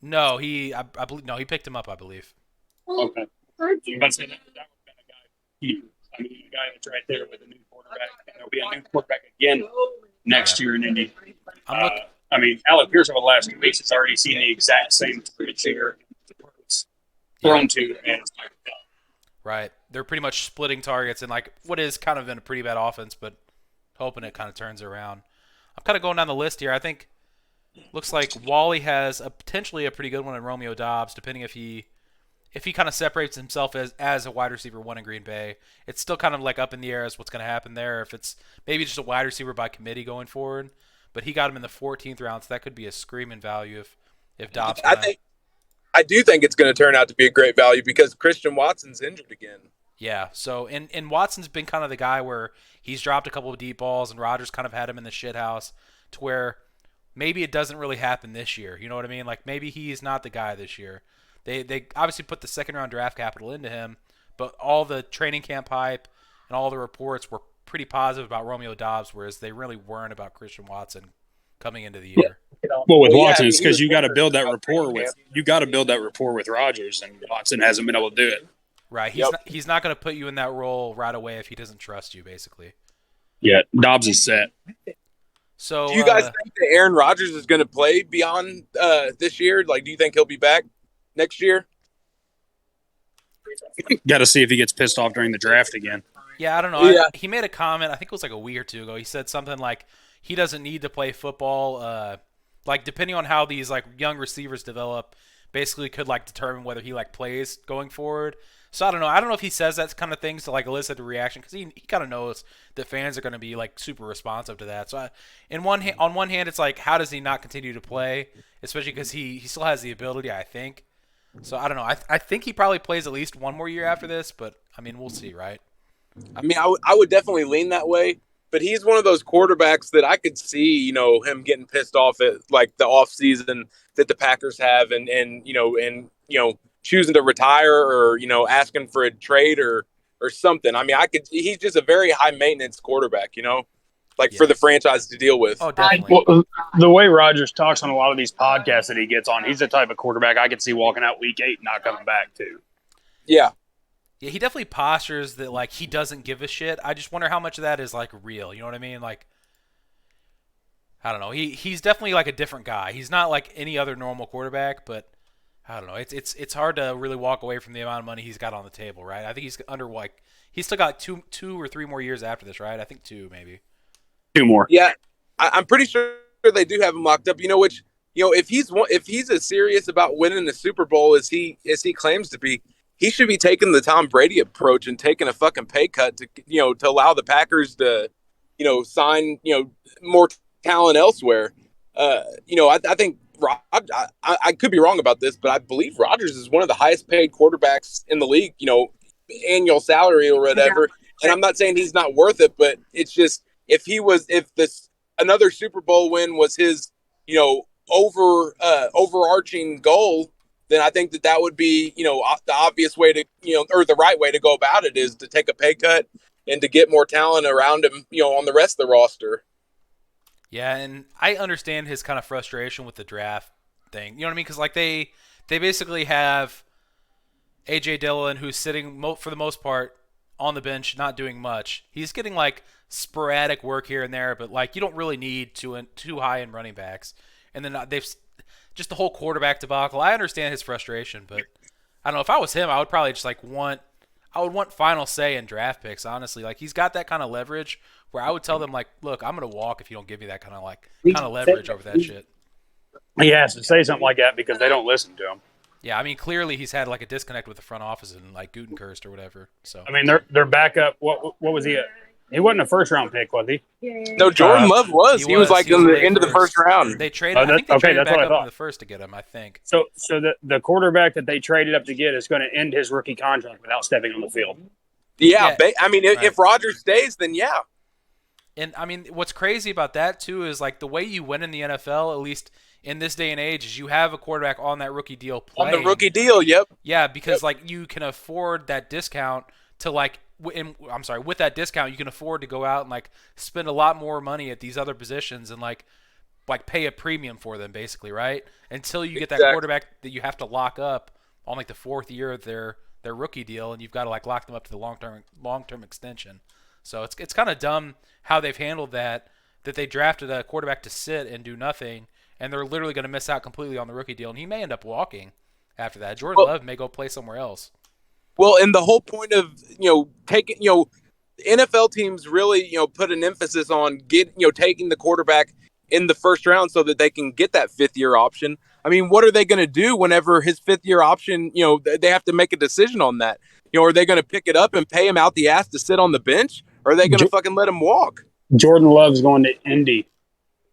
No, I believe he picked him up, I believe. Okay. But say that would have been a guy keeper. I mean, a guy that's right there with a new quarterback. And there'll be a new quarterback again next year in Indy. I mean, Alec Pierce over the last 2 weeks has already seen the exact same targets here thrown to and right. They're pretty much splitting targets in like what is kind of been a pretty bad offense, but hoping it kind of turns around. I'm kind of going down the list here. I think looks like Wally has potentially a pretty good one in Romeo Doubs, depending if he kind of separates himself as a wide receiver 1 in Green Bay. It's still kind of like up in the air as what's going to happen there. If it's maybe just a wide receiver by committee going forward, but he got him in the 14th round, so that could be a screaming value if Doubs. I do think it's going to turn out to be a great value because Christian Watson's injured again. Yeah, so and Watson's been kind of the guy where he's dropped a couple of deep balls, and Rodgers kind of had him in the shit house to where maybe it doesn't really happen this year. You know what I mean? Like maybe he's not the guy this year. They obviously put the 2nd round draft capital into him, but all the training camp hype and all the reports were pretty positive about Romeo Doubs, whereas they really weren't about Christian Watson coming into the year. Well, with Watson, it's because you got to build that rapport with Rodgers, and Watson hasn't been able to do it. Right. He's not going to put you in that role right away if he doesn't trust you, basically. Yeah, Dobbs is set. So, do you guys think that Aaron Rodgers is going to play beyond this year? Like, do you think he'll be back next year? Got to see if he gets pissed off during the draft again. Yeah, I don't know. Yeah. He made a comment, I think it was like a week or 2 ago. He said something like he doesn't need to play football. Like, depending on how these like young receivers develop, basically could like determine whether he like plays going forward. So I don't know. I don't know if he says that kind of things to like elicit a reaction because he kind of knows that fans are going to be like super responsive to that. So on one hand, it's like how does he not continue to play, especially because he still has the ability, I think. So I don't know. I think he probably plays at least one more year after this, but I mean we'll see, right? I mean, I would definitely lean that way, but he's one of those quarterbacks that I could see, him getting pissed off at like the off season that the Packers have, and choosing to retire or asking for a trade or something. I mean, he's just a very high maintenance quarterback, like for the franchise to deal with. Oh, definitely. Well, the way Rodgers talks on a lot of these podcasts that he gets on, he's the type of quarterback I could see walking out week 8 and not coming back to. Yeah. Yeah, he definitely postures that like he doesn't give a shit. I just wonder how much of that is like real. You know what I mean? Like, I don't know. He's definitely like a different guy. He's not like any other normal quarterback, but I don't know. It's hard to really walk away from the amount of money he's got on the table, right? I think he's under like he's still got two or three more years after this, right? I think 2 maybe. 2 more. Yeah, I'm pretty sure they do have him locked up. If he's as serious about winning the Super Bowl as he claims to be, he should be taking the Tom Brady approach and taking a fucking pay cut to allow the Packers to, sign, more talent elsewhere. I think I could be wrong about this, but I believe Rodgers is one of the highest paid quarterbacks in the league, annual salary or whatever. And I'm not saying he's not worth it, but it's just if another Super Bowl win was his, overarching goal, then I think that would be, the obvious way to, or the right way to go about it is to take a pay cut and to get more talent around him, on the rest of the roster. Yeah, and I understand his kind of frustration with the draft thing. You know what I mean? Because like they basically have A.J. Dillon, who's sitting for the most part on the bench, not doing much. He's getting like sporadic work here and there, but like you don't really need too high in running backs. And then they've just the whole quarterback debacle. I understand his frustration, but I don't know if I was him, I would probably just I would want final say in draft picks. Honestly, like he's got that kind of leverage where I would tell them like, look, I'm gonna walk if you don't give me that kind of leverage over that shit. He has to say something like that because they don't listen to him. Yeah, I mean, clearly he's had like a disconnect with the front office and like Gutenkirst or whatever. So I mean, their backup. What was he? He wasn't a first-round pick, was he? No, Jordan Love was. He was like in the end of the first round. They traded. I think they traded back up in the first to get him. I think. So the quarterback that they traded up to get is going to end his rookie contract without stepping on the field. Yeah, I mean, if Rodgers stays, then yeah. And I mean, what's crazy about that too is like the way you win in the NFL, at least in this day and age, is you have a quarterback on that rookie deal playing. On the rookie deal, yep. Yeah, because like you can afford that discount to like. With that discount, you can afford to go out and like spend a lot more money at these other positions and like pay a premium for them, basically, right? Until you get that quarterback that you have to lock up on like the 4th year of their rookie deal, and you've got to like lock them up to the long term extension. So it's kind of dumb how they've handled that they drafted a quarterback to sit and do nothing, and they're literally going to miss out completely on the rookie deal, and he may end up walking after that. Jordan Love may go play somewhere else. Well, and the whole point of taking NFL teams really put an emphasis on taking the quarterback in the first round so that they can get that 5th year option. I mean, what are they going to do whenever his 5th year option? They have to make a decision on that. Are they going to pick it up and pay him out the ass to sit on the bench, or are they going to fucking let him walk? Jordan Love's going to Indy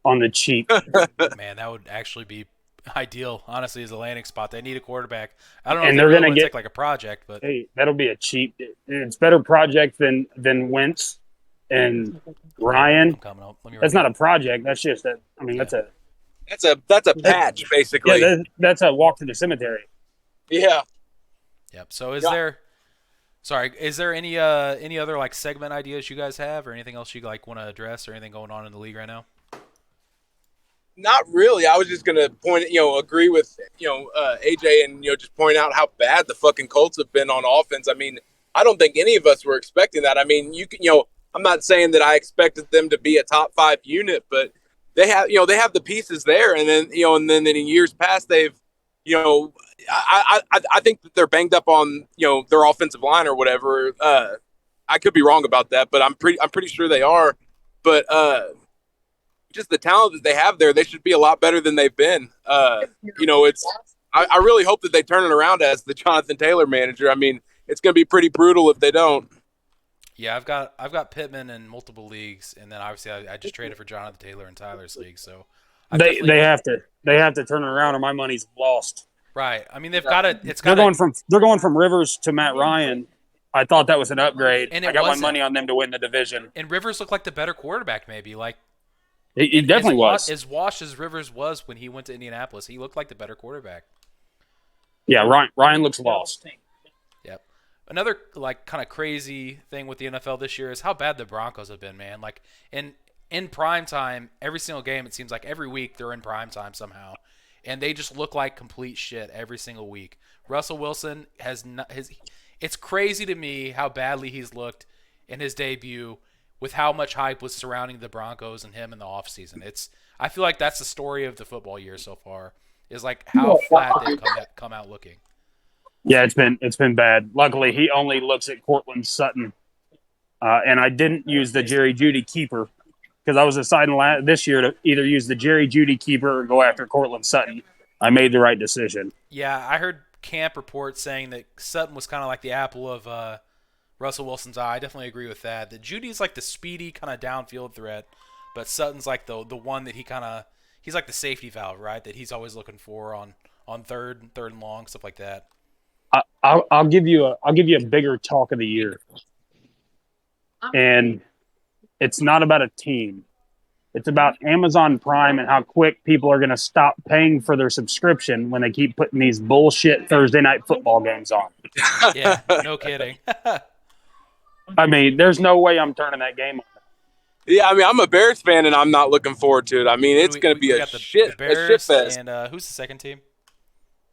on the cheap. Man, that would actually be ideal, honestly, as a landing spot. They need a quarterback. I don't know and if they're going to take like a project, but hey, that'll be a cheap. It's better project than Wentz and Ryan. That's not a project. That's just a. I mean, that's a patch basically. Yeah, that's a walk to the cemetery. Yeah. Yep. So is there any other like segment ideas you guys have, or anything else you like want to address, or anything going on in the league right now? Not really. I was just gonna agree with AJ and just point out how bad the fucking Colts have been on offense. I mean, I don't think any of us were expecting that. I mean, I'm not saying that I expected them to be a top 5 unit, but they have the pieces there, and then in years past they've I think that they're banged up on their offensive line or whatever. I could be wrong about that, but I'm pretty sure they are. But just the talent that they have there, they should be a lot better than they've been. I really hope that they turn it around as the Jonathan Taylor manager. I mean, it's going to be pretty brutal if they don't. Yeah, I've got Pittman in multiple leagues, and then obviously I just traded for Jonathan Taylor in Tyler's league. So They have to turn it around, or my money's lost. right. I mean, they've got to. It's They're got going from Rivers to Matt Ryan. I thought that was an upgrade. And I it got wasn't. my money on them to win the division. And Rivers looked like the better quarterback, maybe. Like He definitely was. As washed as Rivers was when he went to Indianapolis, he looked like the better quarterback. Yeah, Ryan looks lost. Yep. Another like kind of crazy thing with the NFL this year is how bad the Broncos have been, man. Like in prime time, every single game, it seems like every week they're in prime time somehow, and they just look like complete shit every single week. Russell Wilson has not his. It's crazy to me how badly he's looked in his debut, with how much hype was surrounding the Broncos and him in the offseason. I feel like that's the story of the football year so far. Is like how flat they've come out looking. Yeah, it's been bad. Luckily, he only looks at Cortland Sutton, and I didn't use the Jerry Jeudy keeper because I was deciding this year to either use the Jerry Jeudy keeper or go after Cortland Sutton. I made the right decision. Yeah, I heard camp reports saying that Sutton was kind of like the apple of Russell Wilson's eye. I definitely agree with that. That Judy's like the speedy kind of downfield threat, but Sutton's like the one that he's like the safety valve, right? That he's always looking for on third and long, stuff like that. I'll give you a bigger talk of the year, and it's not about a team. It's about Amazon Prime and how quick people are going to stop paying for their subscription when they keep putting these bullshit Thursday night football games on. Yeah, no kidding. I mean, there's no way I'm turning that game on. Yeah, I mean, I'm a Bears fan, and I'm not looking forward to it. I mean, it's going to be a shit fest. And who's the second team?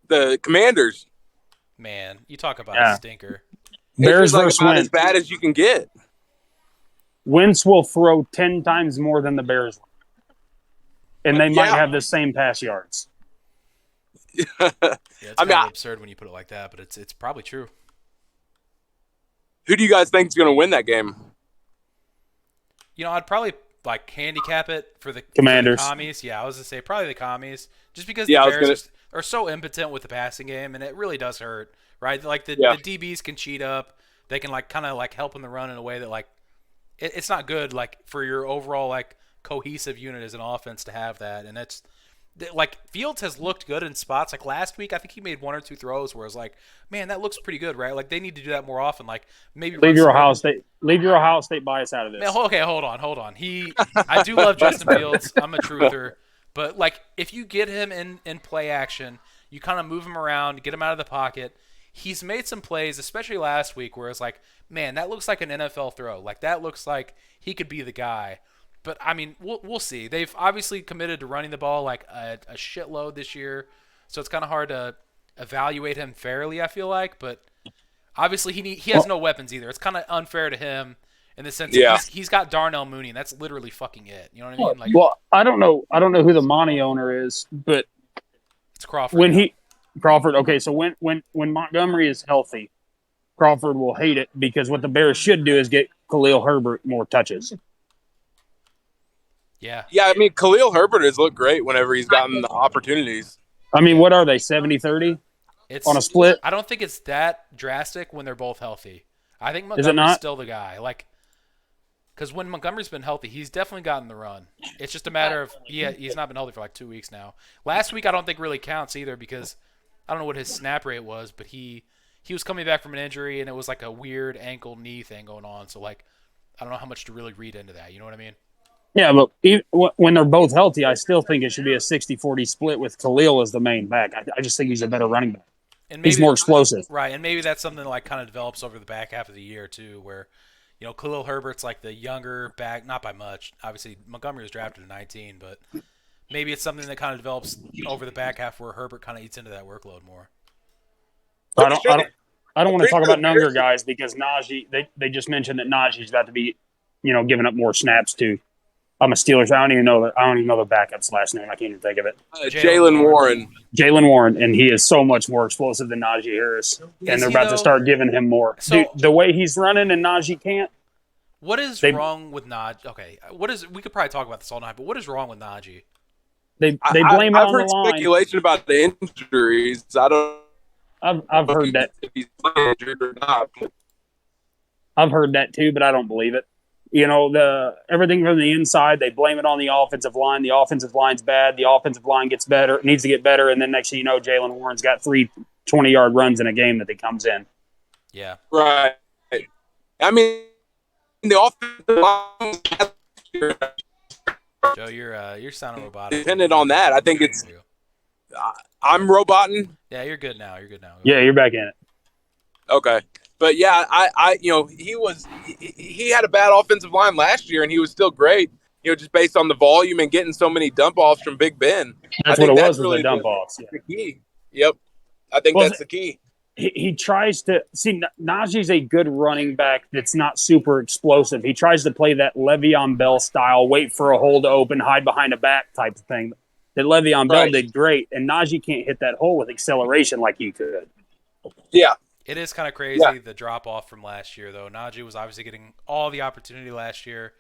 The Commanders. Man, you talk about a stinker. Bears like versus about Wentz. as bad as you can get. Wentz will throw 10 times more than the Bears, and they might have the same pass yards. Yeah, it's kind of absurd when you put it like that, but it's probably true. Who do you guys think is going to win that game? You know, I'd probably like handicap it for the Commanders. For the commies. Yeah, I was gonna say probably the commies, just because the Bears are so impotent with the passing game, and it really does hurt, right? Like the DBs can cheat up, they can like kind of like help in the run in a way that like it's not good like for your overall like cohesive unit as an offense to have that, and it's like Fields has looked good in spots. Like last week, I think he made one or two throws where I was like, man, that looks pretty good, right? Like they need to do that more often. Like maybe leave your Ohio State bias out of this. Man, okay, hold on. I do love Justin Fields. I'm a truther, but like if you get him in play action, you kind of move him around, get him out of the pocket. He's made some plays, especially last week, where it's like, man, that looks like an NFL throw. Like that looks like he could be the guy. But, I mean, we'll see. They've obviously committed to running the ball like a shitload this year, so it's kind of hard to evaluate him fairly, I feel like. But obviously he has no weapons either. It's kind of unfair to him in the sense that he's got Darnell Mooney, and that's literally fucking it. You know what I mean? Like, well, I don't know who the Monty owner is, but it's Crawford. Crawford. Okay, so when Montgomery is healthy, Crawford will hate it because what the Bears should do is get Khalil Herbert more touches. Yeah. Yeah, I mean, Khalil Herbert has looked great whenever he's gotten the opportunities. I mean, what are they, 70-30 on a split? I don't think it's that drastic when they're both healthy. I think Montgomery's still the guy. Like, because when Montgomery's been healthy, he's definitely gotten the run. It's just a matter of he's not been healthy for like 2 weeks now. Last week I don't think really counts either because I don't know what his snap rate was, but he was coming back from an injury and it was like a weird ankle knee thing going on. So like, I don't know how much to really read into that. You know what I mean? Yeah, but when they're both healthy, I still think it should be a 60-40 split with Khalil as the main back. I just think he's a better running back. And maybe, he's more explosive. Right, and maybe that's something that like kind of develops over the back half of the year too, where you know Khalil Herbert's like the younger back, not by much. Obviously, Montgomery was drafted at 19, but maybe it's something that kind of develops over the back half where Herbert kind of eats into that workload more. I don't want to talk about younger guys because Najee. They just mentioned that Najee's about to be, giving up more snaps too. I'm a Steelers. I don't even know the backup's last name. I can't even think of it. Jalen Warren. Jalen Warren, and he is so much more explosive than Najee Harris. And they're about to start giving him more. So, dude, the way he's running and Najee can't. What is wrong with Najee? Okay, we could probably talk about this all night, but what is wrong with Najee? They blame it I've on the heard line. speculation about the injuries. I don't I've know heard that. if he's injured or not. I've heard that too, but I don't believe it. You know, everything from the inside, they blame it on the offensive line. The offensive line's bad. The offensive line gets better, needs to get better, and then next thing you know, Jalen Warren's got 3 20-yard runs in a game that he comes in. Yeah. Right. I mean, the offensive line, Joe, you're sounding robotic. dependent on that. I think it's. There you go. I'm roboting. Yeah, you're good now. You're good now. Yeah, you're back in it. Okay. But yeah, he had a bad offensive line last year, and he was still great. Just based on the volume and getting so many dump offs from Big Ben. That's I think what it that's was really the dump offs. Yeah. the key. Yep, I think that's the key. He tries to see Najee's a good running back that's not super explosive. He tries to play that Le'Veon Bell style, wait for a hole to open, hide behind a back type of thing. That Le'Veon Bell did great, and Najee can't hit that hole with acceleration like he could. Yeah. It is kind of crazy, the drop-off from last year, though. Najee was obviously getting all the opportunity last year,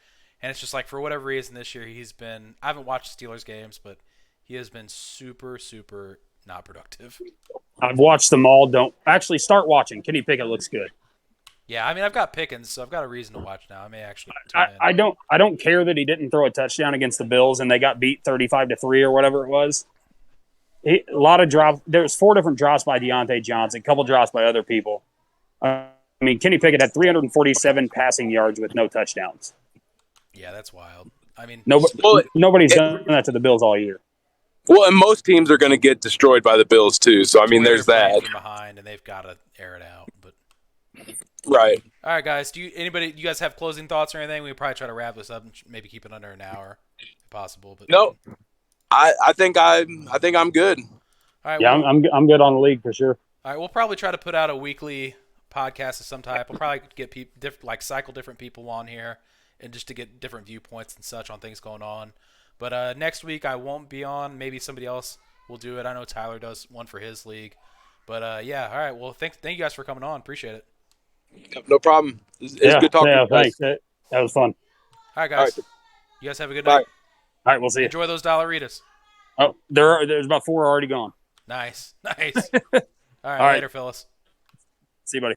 and it's just like for whatever reason this year he's been – I haven't watched Steelers games, but he has been super, super not productive. I've watched them all. Don't actually start watching. Kenny Pickett looks good. Yeah, I mean, I've got Pickens, so I've got a reason to watch now. I may actually tune in. I don't care that he didn't throw a touchdown against the Bills and they got beat 35-3 or whatever it was. A lot of drops. There was 4 different drops by Deontay Johnson, a couple drops by other people. I mean, Kenny Pickett had 347 passing yards with no touchdowns. Yeah, that's wild. I mean, nobody's done that to the Bills all year. Well, and most teams are going to get destroyed by the Bills too. So I mean, there's that. From behind, and they've got to air it out. But right. All right, guys. Do you guys have closing thoughts or anything? We could probably try to wrap this up and maybe keep it under an hour, if possible. But no, I think I'm good. All right. Yeah, I'm good on the league for sure. All right, we'll probably try to put out a weekly podcast of some type. We'll probably get cycle different people on here, and just to get different viewpoints and such on things going on. But next week I won't be on. Maybe somebody else will do it. I know Tyler does one for his league. But yeah, all right. Well, thank you guys for coming on. Appreciate it. No problem. It's good talking. Yeah, thanks. That was fun. All right, guys. You guys have a good Bye. night. All right, we'll see you. Enjoy those Dollaritas. Oh, there's about 4 already gone. Nice. All right, later, Phyllis. See you, buddy.